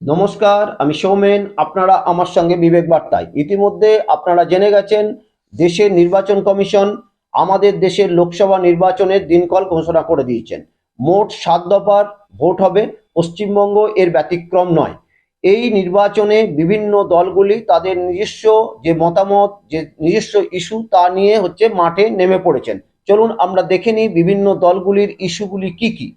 নমস্কার, আমি সৌমেন। আপনারা আমার সঙ্গে বিবেক বার্তায়। ইতিমধ্যে আপনারা জেনে গেছেন দেশের নির্বাচন কমিশন আমাদের দেশের লোকসভা নির্বাচনের দিনক্ষণ ঘোষণা করে দিয়েছেন। মোট 7 দফার ভোট হবে, পশ্চিমবঙ্গ এর ব্যতিক্রম নয়। এই নির্বাচনে বিভিন্ন দলগুলি তাদের নিজস্ব যে মতামত, যে নিজস্ব ইস্যু তা নিয়ে মাঠে নেমে পড়েছেন। চলুন আমরা দেখে নিই বিভিন্ন দলগুলির ইস্যুগুলি কি কি।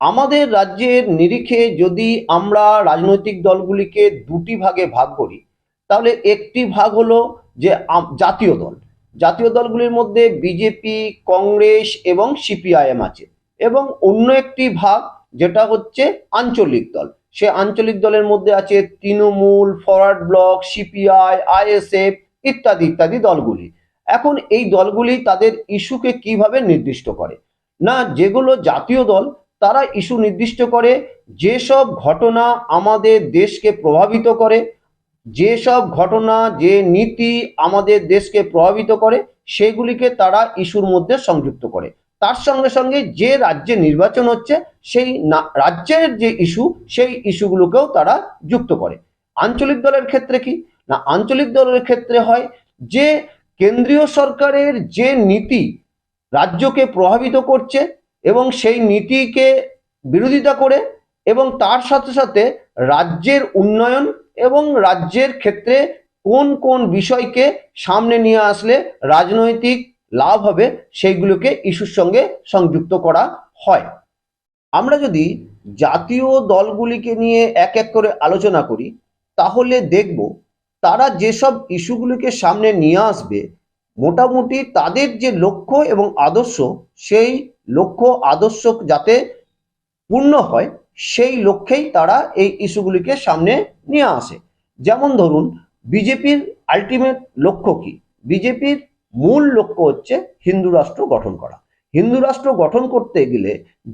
আমাদের রাজ্যের নিরিখে যদি আমরা রাজনৈতিক দলগুলিকে দুটি ভাগে ভাগ করি, তাহলে একটি ভাগ হলো যে জাতীয় দল। জাতীয় দলগুলির মধ্যে বিজেপি, কংগ্রেস এবং সিপিআইএম আছে, এবং অন্য একটি ভাগ যেটা হচ্ছে আঞ্চলিক দল। সে আঞ্চলিক দলের মধ্যে আছে Trinamool, forward block, CPI, ISF ইত্যাদি ইত্যাদি দলগুলি। এখন এই দলগুলি তাদের ইস্যুকে কিভাবে নির্দিষ্ট করে? না, যেগুলো জাতীয় দল তারা ইস্যু নির্দিষ্ট করে যেসব ঘটনা আমাদের দেশকে প্রভাবিত করে, যেসব ঘটনা, যে নীতি আমাদের দেশকে প্রভাবিত করে, সেগুলিকে তারা ইস্যুর মধ্যে সংযুক্ত করে। তার সঙ্গে সঙ্গে যে রাজ্যে নির্বাচন হচ্ছে সেই রাজ্যের যে ইস্যু, সেই ইস্যুগুলোকেও তারা যুক্ত করে। আঞ্চলিক দলের ক্ষেত্রে কি না, আঞ্চলিক দলের ক্ষেত্রে হয় যে কেন্দ্রীয় সরকারের যে নীতি রাজ্যকে প্রভাবিত করছে এবং সেই নীতিকে বিরোধিতা করে, এবং তার সাথে সাথে রাজ্যের উন্নয়ন এবং রাজ্যের ক্ষেত্রে কোন কোন বিষয়কে সামনে নিয়ে আসলে রাজনৈতিক লাভ হবে সেইগুলোকে ইস্যুর সঙ্গে সংযুক্ত করা হয়। আমরা যদি জাতীয় দলগুলিকে নিয়ে এক এক করে আলোচনা করি, তাহলে দেখব তারা যেসব ইস্যুগুলিকে সামনে নিয়ে আসবে, মোটামুটি তাদের যে লক্ষ্য এবং আদর্শ, সেই লক্ষ্য আদর্শ যাতে পূর্ণ হয় সেই লক্ষ্যেই তারা এই ইস্যুগুলিকে সামনে নিয়ে আসে। যেমন ধরুন, বিজেপির আলটিমেট লক্ষ্য কি? বিজেপির মূল লক্ষ্য হচ্ছে হিন্দু রাষ্ট্র গঠন করা। হিন্দু রাষ্ট্র গঠন করতে গেলে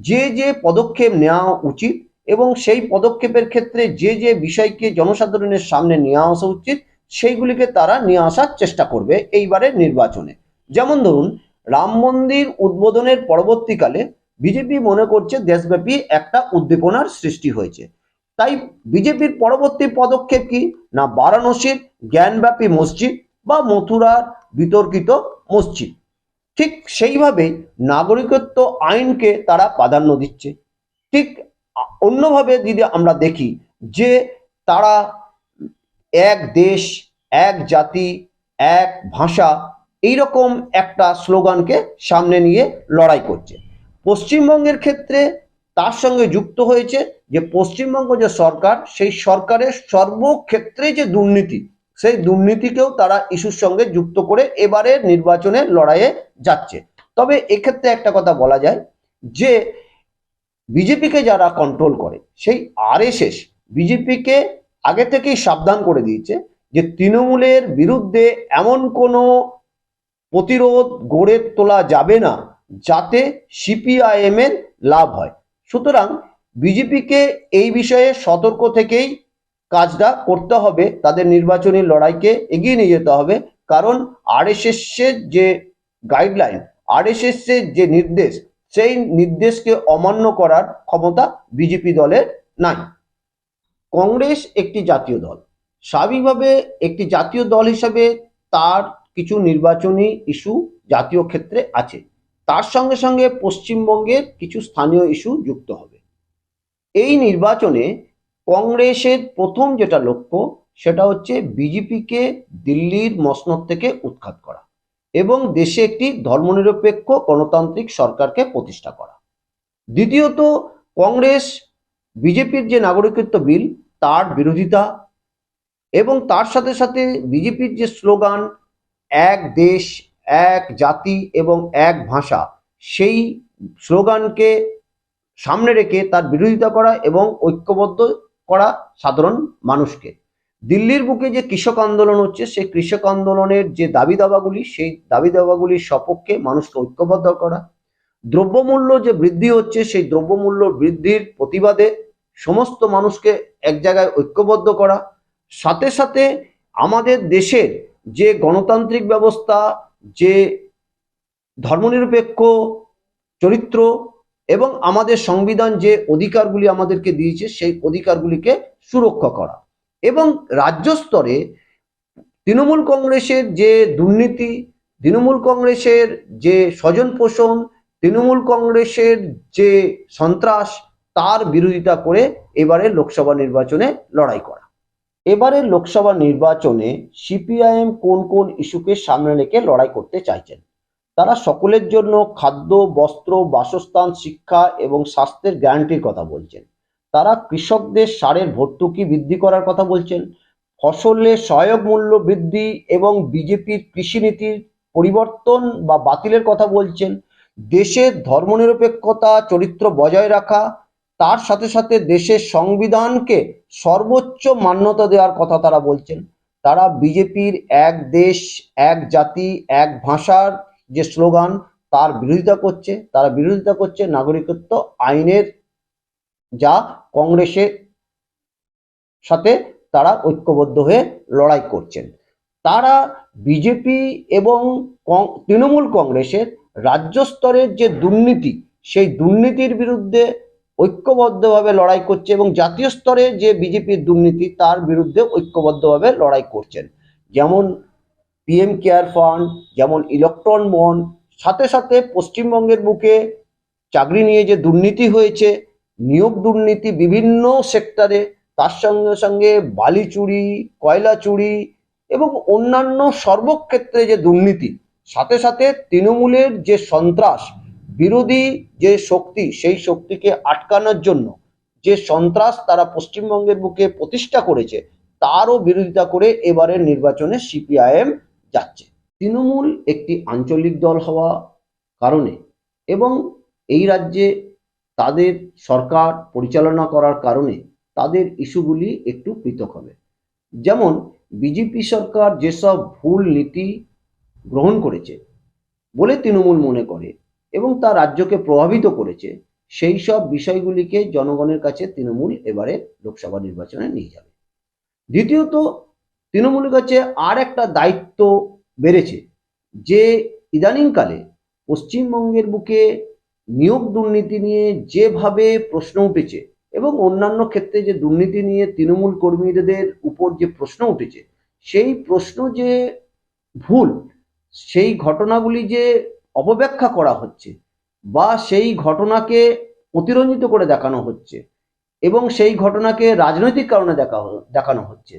যে যে পদক্ষেপ নেওয়া উচিত এবং সেই পদক্ষেপের ক্ষেত্রে যে যে বিষয়কে জনসাধারণের সামনে নিয়ে আসা উচিত, সেইগুলিকে তারা নিয়ে আসার চেষ্টা করবে এইবারের নির্বাচনে। যেমন ধরুন, রাম মন্দির উদ্বোধনের পরবর্তীকালে বিজেপি মনে করছে দেশব্যাপী একটা উদ্দীপনার সৃষ্টি হয়েছে। তাই বিজেপির পরবর্তী পদক্ষেপ কি না, বারাণসীর জ্ঞানব্যাপী মসজিদ বা মথুরার বিতর্কিত মসজিদ। ঠিক সেইভাবেই নাগরিকত্ব আইনকে তারা প্রাধান্য দিচ্ছে। ঠিক অন্যভাবে যদি আমরা দেখি যে তারা এক দেশ, এক জাতি, এক ভাষা, এইরকম একটা স্লোগানকে সামনে নিয়ে লড়াই করছে। পশ্চিমবঙ্গের ক্ষেত্রে তার সঙ্গে যুক্ত হয়েছে যে পশ্চিমবঙ্গ যে সরকার, সেই সরকারের সর্বক্ষেত্রে যে দুর্নীতি, সেই দুর্নীতিকেও তারা ইস্যুর সঙ্গে যুক্ত করে এবারের নির্বাচনের লড়াইয়ে যাচ্ছে। তবে এক্ষেত্রে একটা কথা বলা যায় যে বিজেপিকে যারা কন্ট্রোল করে, সেই আরএসএস বিজেপিকে আগে থেকেই সাবধান করে দিয়েছে যে তৃণমূলের বিরুদ্ধে এমন কোনো প্রতিরোধ গড়ে তোলা যাবে না যাতে সিপিআইএম এর লাভ হয়। সুতরাং বিজেপিকে এই বিষয়ে সতর্ক থেকেই কাজটা করতে হবে, তাদের নির্বাচনী লড়াইকে এগিয়ে নিয়ে যেতে হবে। কারণ আরএসএস এর যে গাইডলাইন, আরএসএস এর যে নির্দেশ, সেই নির্দেশকে অমান্য করার ক্ষমতা বিজেপি দলের নাই। কংগ্রেস একটি জাতীয় দল, স্বাভাবিকভাবে একটি জাতীয় দল হিসাবে তার কিছু নির্বাচনী ইস্যু জাতীয় ক্ষেত্রে আছে, তার সঙ্গে সঙ্গে পশ্চিমবঙ্গের কিছু স্থানীয় ইস্যু যুক্ত হবে। এই নির্বাচনে কংগ্রেসের প্রথম যেটা লক্ষ্য, সেটা হচ্ছে বিজেপিকে দিল্লির মসনদ থেকে উৎখাত করা এবং দেশে একটি ধর্মনিরপেক্ষ গণতান্ত্রিক সরকারকে প্রতিষ্ঠা করা। দ্বিতীয়ত, কংগ্রেস বিজেপির যে নাগরিকত্ব বিল তার বিরোধিতা, এবং তার সাথে সাথে বিজেপির যে স্লোগান এক দেশ, এক জাতি এবং এক ভাষা, সেই স্লোগানকে সামনে রেখে তার বিরোধিতা করা এবং ঐক্যবদ্ধ করা সাধারণ মানুষকে। দিল্লির বুকে যে কৃষক আন্দোলন হচ্ছে, সেই কৃষক আন্দোলনের যে দাবি দাবাগুলি, সেই দাবি দাবাগুলির সপক্ষে মানুষকে ঐক্যবদ্ধ করা। দ্রব্যমূল্য যে বৃদ্ধি হচ্ছে, সেই দ্রব্যমূল্য বৃদ্ধির প্রতিবাদে সমস্ত মানুষকে এক জায়গায় ঐক্যবদ্ধ করা। সাথে সাথে আমাদের দেশের যে গণতান্ত্রিক ব্যবস্থা, যে ধর্মনিরপেক্ষ চরিত্র, এবং আমাদের সংবিধান যে অধিকারগুলি আমাদেরকে দিয়েছে সেই অধিকারগুলিকে সুরক্ষা করা। এবং রাজ্য স্তরে তৃণমূল কংগ্রেসের যে দুর্নীতি, তৃণমূল কংগ্রেসের যে স্বজন পোষণ, তৃণমূল কংগ্রেসের যে সন্ত্রাস, তার বিরোধিতা করে এবারে লোকসভা নির্বাচনে লড়াই করা। এবারে লোকসভা নির্বাচনে সিপিআইএম কোন কোন ইস্যুকে সামনে রেখে লড়াই করতে চাইছেন? তারা সকলের জন্য খাদ্য, বস্ত্র, বাসস্থান, শিক্ষা এবং স্বাস্থ্যের গ্যারান্টির কথা বলছেন। তারা কৃষকদের সারের ভর্তুকি বৃদ্ধি করার কথা বলছেন, ফসলের সহায়ক মূল্য বৃদ্ধি এবং বিজেপির কৃষিনীতির পরিবর্তন বা বাতিলের কথা বলছেন, দেশের ধর্মনিরপেক্ষতা চরিত্র বজায় রাখা, তার সাথে সাথে দেশের সংবিধানকে সর্বোচ্চ মান্যতা দেওয়ার কথা তারা বলছেন। তারা বিজেপির এক দেশ, এক জাতি, এক ভাষার যে স্লোগান, তার বিরোধিতা করছে। তারা বিরোধিতা করছে নাগরিকত্ব আইনের, যা কংগ্রেসের সাথে তারা ঐক্যবদ্ধ হয়ে লড়াই করছেন। তারা বিজেপি এবং তৃণমূল কংগ্রেসের রাজ্য স্তরের যে দুর্নীতি, সেই দুর্নীতির বিরুদ্ধে ঐক্যবদ্ধভাবে লড়াই করছে এবং জাতীয় স্তরে যে বিজেপির দুর্নীতি, তার বিরুদ্ধে ঐক্যবদ্ধভাবে লড়াই করছেন। যেমন পিএম কেয়ার ফান্ড, যেমন ইলেকট্রন বন্ড, সাথে সাথে পশ্চিমবঙ্গের বুকে চাকরি নিয়ে যে দুর্নীতি হয়েছে, নিয়োগ দুর্নীতি বিভিন্ন সেক্টরে, তার সঙ্গে সঙ্গে বালি চুরি, কয়লা চুরি এবং অন্যান্য সর্বক্ষেত্রে যে দুর্নীতি, সাথে সাথে তৃণমূলের যে সন্ত্রাস বিরোধী যে শক্তি, সেই শক্তিকে আটকানোর জন্য যে সন্ত্রাস তারা পশ্চিমবঙ্গের বুকে প্রতিষ্ঠা করেছে, তারও বিরোধিতা করে এবারের নির্বাচনে সিপিআইএম যাচ্ছে। তৃণমূল একটি আঞ্চলিক দল হওয়া কারণে এবং এই রাজ্যে তাদের সরকার পরিচালনা করার কারণে তাদের ইস্যুগুলি একটু পৃথক হবে। যেমন বিজেপি সরকার যেসব ভুল নীতি গ্রহণ করেছে বলে তৃণমূল মনে করে এবং তা রাজ্যকে প্রভাবিত করেছে, সেই সব বিষয়গুলিকে জনগণের কাছে তৃণমূল এবারে লোকসভা নির্বাচনে নিয়ে যাবে। দ্বিতীয়ত, তৃণমূলের কাছে আর একটা দায়িত্ব বেড়েছে যে ইদানিংকালে পশ্চিমবঙ্গের বুকে নিয়োগ দুর্নীতি নিয়ে যেভাবে প্রশ্ন উঠেছে এবং অন্যান্য ক্ষেত্রে যে দুর্নীতি নিয়ে তৃণমূল কর্মীদের উপর যে প্রশ্ন উঠেছে, সেই প্রশ্ন যে ভুল, সেই ঘটনাগুলি যে অপব্যাখ্যা করা হচ্ছে বা সেই ঘটনাকে অতিরঞ্জিত করে দেখানো হচ্ছে এবং সেই ঘটনাকে রাজনৈতিক কারণে দেখানো হচ্ছে,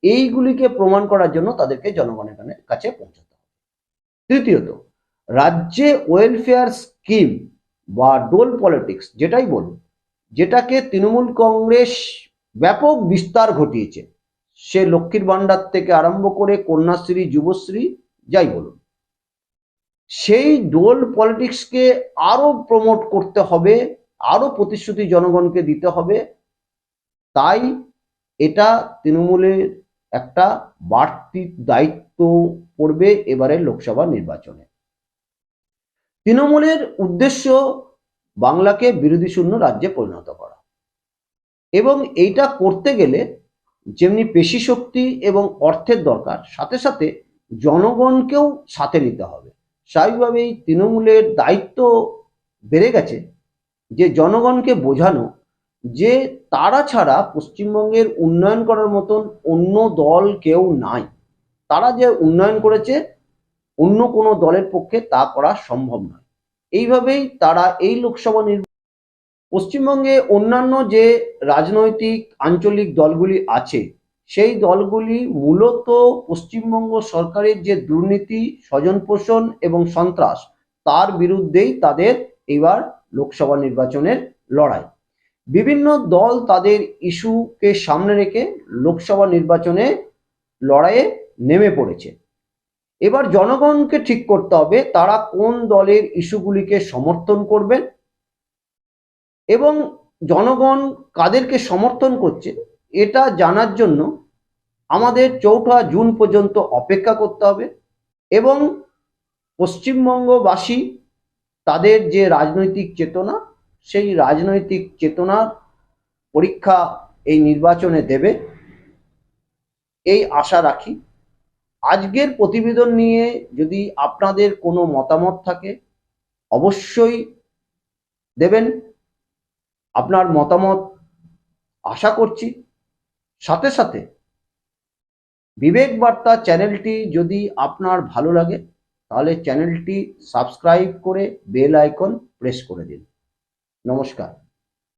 এইগুলিকে প্রমাণ করার জন্য তাদেরকে জনগণের কাছে পৌঁছাতে হবে। তৃতীয়ত, রাজ্যে ওয়েলফেয়ার স্কিম বা ডোল পলিটিক্স যেটাই বলুন, যেটাকে তৃণমূল কংগ্রেস ব্যাপক বিস্তার ঘটিয়েছে, সে লক্ষ্মীর ভাণ্ডার থেকে আরম্ভ করে কন্যাশ্রী, যুবশ্রী, যাই বলুন, সেই ডোল পলিটিক্সকে আরো প্রমোট করতে হবে, আরো প্রতিশ্রুতি জনগণকে দিতে হবে। তাই এটা তৃণমূলের একটা বাড়তি দায়িত্ব পড়বে এবারে লোকসভা নির্বাচনে। তৃণমূলের উদ্দেশ্য বাংলাকে বিরোধী শূন্য রাজ্যে পরিণত করা এবং এইটা করতে গেলে যেমনি পেশি শক্তি এবং অর্থের দরকার, সাথে সাথে জনগণকেও সাথে নিতে হবে। স্বাভাবিকভাবেই তৃণমূলের দায়িত্ব বেড়ে গেছে যে জনগণকে বোঝানো যে তারা ছাড়া পশ্চিমবঙ্গের উন্নয়ন করার মতন অন্য দল কেউ নাই। তারা যে উন্নয়ন করেছে অন্য কোনো দলের পক্ষে তা করা সম্ভব নয়। এইভাবেই তারা এই লোকসভা পশ্চিমবঙ্গে অন্যান্য যে রাজনৈতিক আঞ্চলিক দলগুলি আছে, সেই দলগুলি মূলত পশ্চিমবঙ্গ সরকারের যে দুর্নীতি, স্বজনপোষণ এবং সন্ত্রাস, তার বিরুদ্ধেই তাদের এবার লোকসভা নির্বাচনের লড়াই। বিভিন্ন দল তাদের ইস্যুকে সামনে রেখে লোকসভা নির্বাচনে লড়াইয়ে নেমে পড়েছে। এবার জনগণকে ঠিক করতে হবে তারা কোন দলের ইস্যুগুলিকে সমর্থন করবেন এবং জনগণ কাদেরকে সমর্থন করছে এটা জানার জন্য আমাদের 4ঠা জুন পর্যন্ত অপেক্ষা করতে হবে এবং পশ্চিমবঙ্গবাসী তাদের যে রাজনৈতিক চেতনা, সেই রাজনৈতিক চেতনার পরীক্ষা এই নির্বাচনে দেবে, এই আশা রাখি। আজকের প্রতিবেদন নিয়ে যদি আপনাদের কোনো মতামত থাকে অবশ্যই দেবেন, আপনার মতামত আশা করছি। সাথে সাথে বিবেক বার্তা চ্যানেলটি যদি আপনার ভালো লাগে তাহলে চ্যানেলটি সাবস্ক্রাইব করে বেল আইকন প্রেস করে দিন। নমস্কার।